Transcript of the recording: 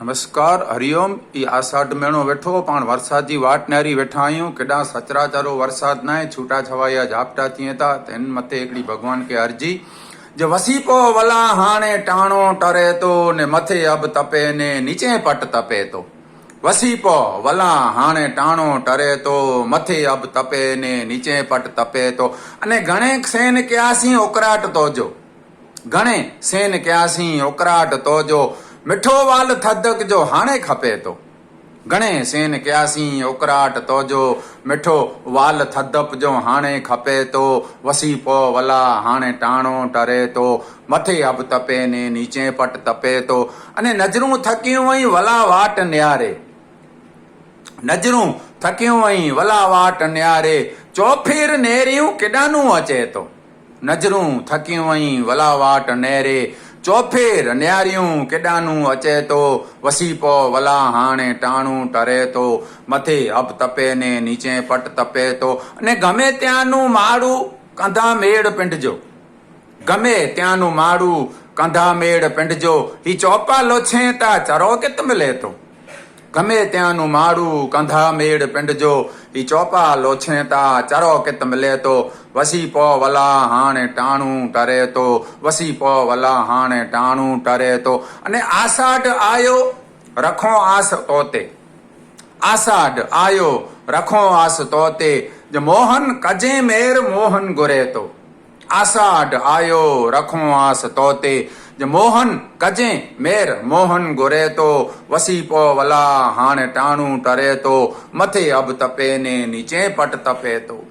नमस्कार हरिओम। ई आषाढ़ महीनो वेठो पण वरसाद जी वाट नारी वेठा आहियूं। केॾा सचराचरो वरसाद न आहे, छूटा छवाया झापटा थियनि था। त हिन मथे हिकिड़ी भॻवान खे अर्जी जो वसीपो वला हाणे टाणो टरे तो ने मथे अब तपे ने नीचे पट तपे तो। वसीपो वला हाणे टाणो टरे तो मथे अब तपे ने नीचे पट तपे तो। अने घणे सेन कयासीं ओकराट तो जो, घणे सेन कयासीं ओकराट तो जो, मिठो वाल थदक जो हाणे खपे तो। घणे सेन कयासीं ओकराट तो जो, मिठो वाल थदप जो हाणे खपे तो। वसीपो वला हाणे टाणो टरे तो मथे अब तपे ने नीचे पट तपे तो। अने नजरूं थकियूं वई वला वाट न्यारे, नजरूं थकियूं वई वला वाट न्यारे, चौफीर नेरियूं केॾानूं अचे तो। नजरूं थकियूं वई वला वाट नेरे, चौफेर न्यारियूं केॾानूं अचे तो। वसीपो वला हाणे टाणू टरे तो मथे अब तपे ने नीचे पट तपे तो। अने गमे त्यानूं माड़ू कंधा मेड़ पिंड जो, गमे त्यानूं माड़ू कंधा मेड़ पिंड जो, ही चौपा लोछे ता चरो कित मिले तो। गमे त्यानूं माड़ू कंधा मेड़ पिंड जो, ही चौपा लोछे ता चरो कित मिले तो। वसीपो वला हाणे टाणू टरे तो, वसीपो वला हाणे टाणू टरे तो। अने आषाढ़ आयो रखो आस तोते, आषाढ़ आयो रखो आस तोते, जो मोहन कजे मेर मोहन गुरे तो। आषाढ़ आयो रखो आस तोते, जो मोहन कजे मेर मोहन गुरे तो। वसीपो वला हाणे टाणू टरे तो मथे अब तपे ने नीचे पट तपे तो।